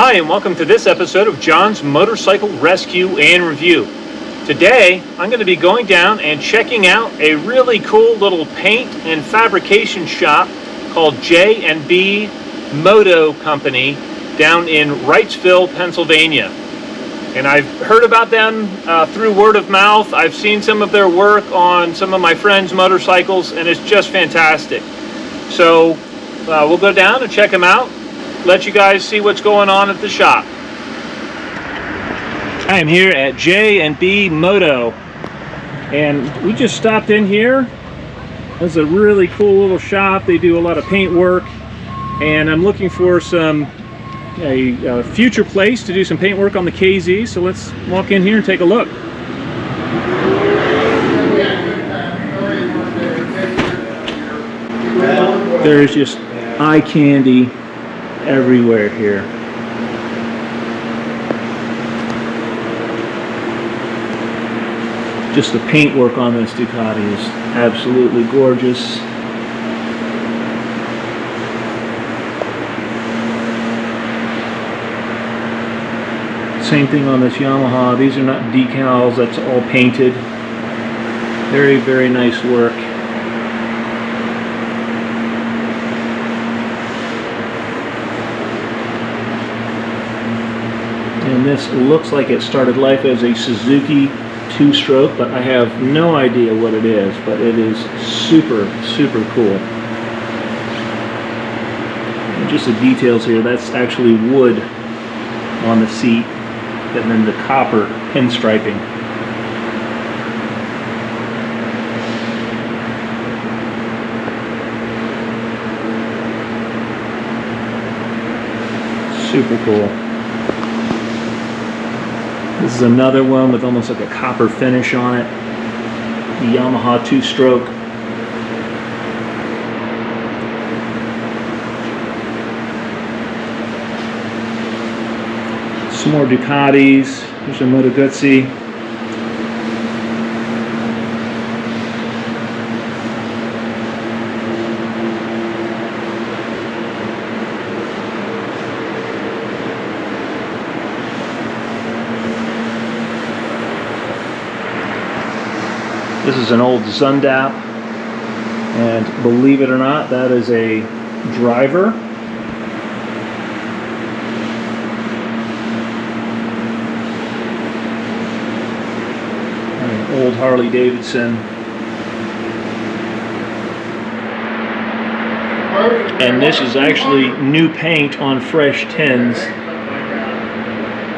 Hi, and welcome to this episode of John's Motorcycle Rescue and Review. Today, I'm going to be going down and checking out a really cool little paint and fabrication shop called J&B Moto Company down in Wrightsville, Pennsylvania. And I've heard about them through word of mouth. I've seen some of their work on some of my friends' motorcycles, and it's just fantastic. So we'll go down and check them out, let you guys see what's going on at the shop. I am here at J&B Moto, and we just stopped in here. This is a really cool little shop. They do a lot of paint work, and I'm looking for a future place to do some paint work on the KZ, so let's walk in here and take a look. There's just eye candy everywhere here. Just the paint work on this Ducati is absolutely gorgeous. Same thing on this Yamaha. These are not decals, that's all painted. Very, very nice work. And this looks like it started life as a Suzuki 2-stroke, but I have no idea what it is, but it is super, super cool. And just the details here, that's actually wood on the seat. And then the copper pinstriping. Super cool. This is another one with almost like a copper finish on it. The Yamaha 2-stroke. Some more Ducatis. There's a Moto Guzzi. This is an old Zundap, and believe it or not, that is a driver. Old Harley Davidson, and this is actually new paint on fresh tins,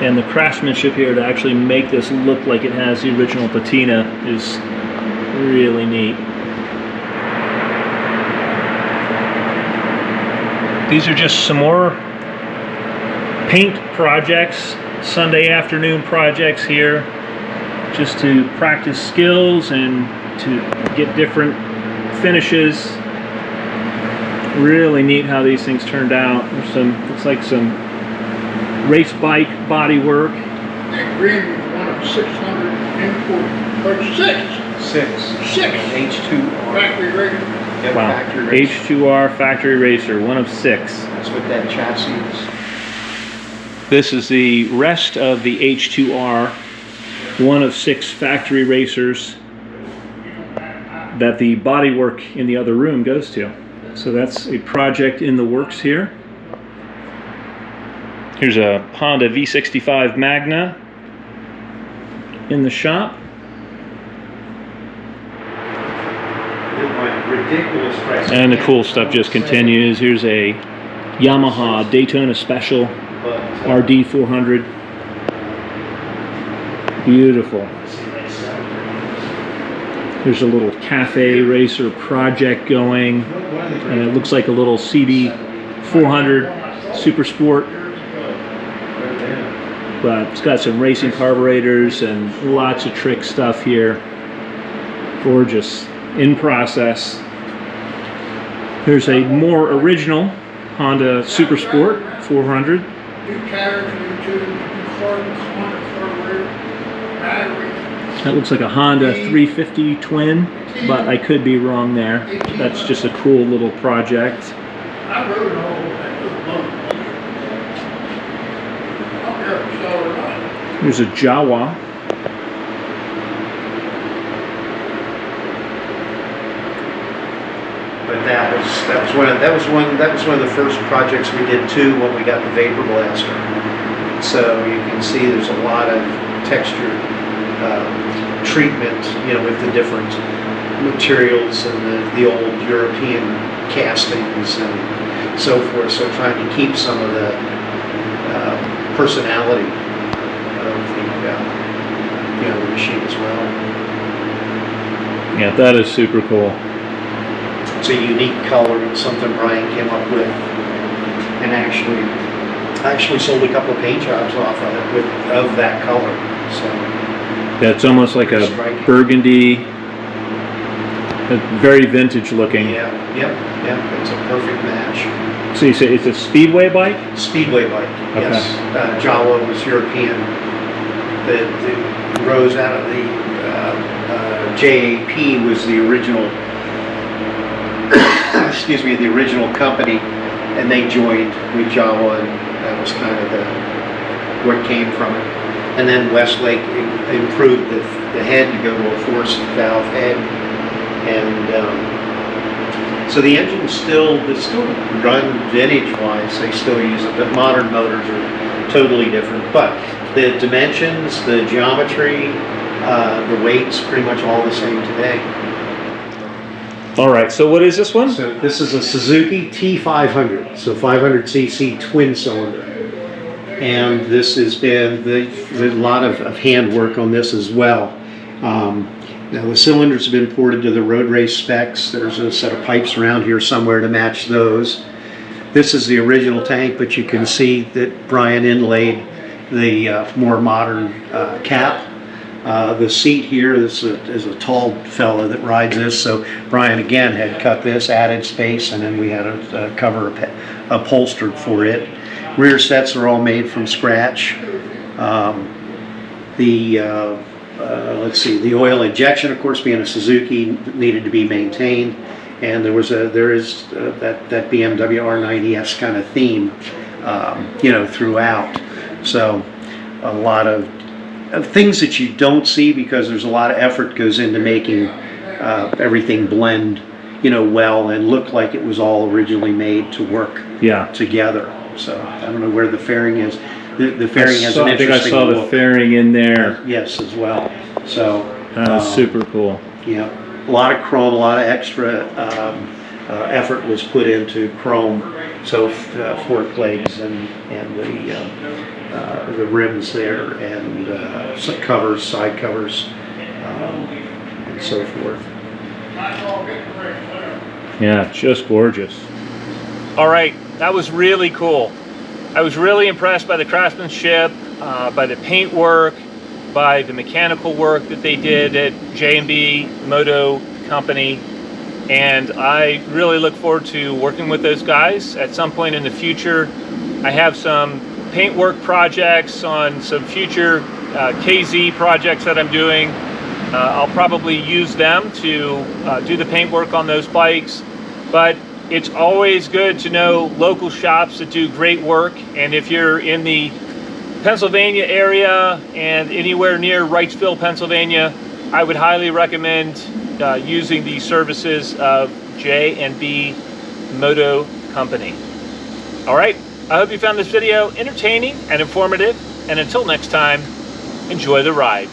and the craftsmanship here to actually make this look like it has the original patina is really neat. These are just some more paint projects, Sunday afternoon projects here, just to practice skills and to get different finishes. Really neat how these things turned out. There's some, looks like some race bike body work. That green was one of 600 imported, or six. H2 R. Factory racer. Yep, Wow, factory racer. H2 R factory racer, one of 6. That's what that chassis is. This is the rest of the H2 R, one of 6 factory racers that the bodywork in the other room goes to. So that's a project in the works here. Here's a Honda V65 Magna in the shop. And the cool stuff just continues. Here's a Yamaha Daytona Special RD400. Beautiful. There's a little cafe racer project going, and it looks like a little CB400 Super Sport, but it's got some racing carburetors and lots of trick stuff here. Gorgeous, in process. There's a more original Honda Super Sport 400. New tires, new tubes, new carburetor, battery. That looks like a Honda 350 twin, but I could be wrong there. That's just a cool little project. I rode it all that. American style or not. Here's a Jawa. But that was one of the first projects we did too when we got the vapor blaster. So you can see there's a lot of texture treatment, you know, with the different materials and the old European castings and so forth. So trying to keep some of the personality of the machine as well. Yeah, that is super cool. It's a unique color. It's something Brian came up with, and actually sold a couple of paint jobs off of it of that color. So yeah, it's almost like a striking burgundy, very vintage looking. Yeah. It's a perfect match. So you say it's a speedway bike? Speedway bike. Okay. Yes. Jawa was European. The rose out of the JAP was the original. Excuse me, the original company, and they joined with Jawa, and that was kind of what came from it. And then Westlake improved the head to go to a forced valve head, and so the engine still run vintage-wise. They still use it, but modern motors are totally different. But the dimensions, the geometry, the weight's pretty much all the same today. All right, so what is this one? So this is a Suzuki T500, so 500cc twin cylinder. And this has been a lot of handwork on this as well. Now the cylinders have been ported to the road race specs. There's a set of pipes around here somewhere to match those. This is the original tank, but you can see that Brian inlaid the more modern cap. The seat here, this is a tall fella that rides this, so Brian again had cut this, added space, and then we had a cover upholstered for it. Rear sets are all made from scratch. Let's see, the oil injection, of course, being a Suzuki, needed to be maintained, and there is that BMW R90S kind of theme, throughout. So a lot of things that you don't see because there's a lot of effort goes into making everything blend, well and look like it was all originally made to work together. So I don't know where the fairing is. The fairing has an interesting I think I saw look. the fairing in there. Yes, as well. So super cool. Yeah, a lot of chrome, a lot of extra effort was put into chrome. So fork legs and the rims there, and some covers, side covers, and so forth. Yeah, just gorgeous. All right, that was really cool. I was really impressed by the craftsmanship, by the paintwork, by the mechanical work that they did at J&B Moto Company, and I really look forward to working with those guys at some point in the future. I have some paintwork projects on some future KZ projects that I'm doing. I'll probably use them to do the paintwork on those bikes, but it's always good to know local shops that do great work, and if you're in the Pennsylvania area and anywhere near Wrightsville, Pennsylvania, I would highly recommend using the services of J&B Moto Company. All right, I hope you found this video entertaining and informative, and until next time, enjoy the ride.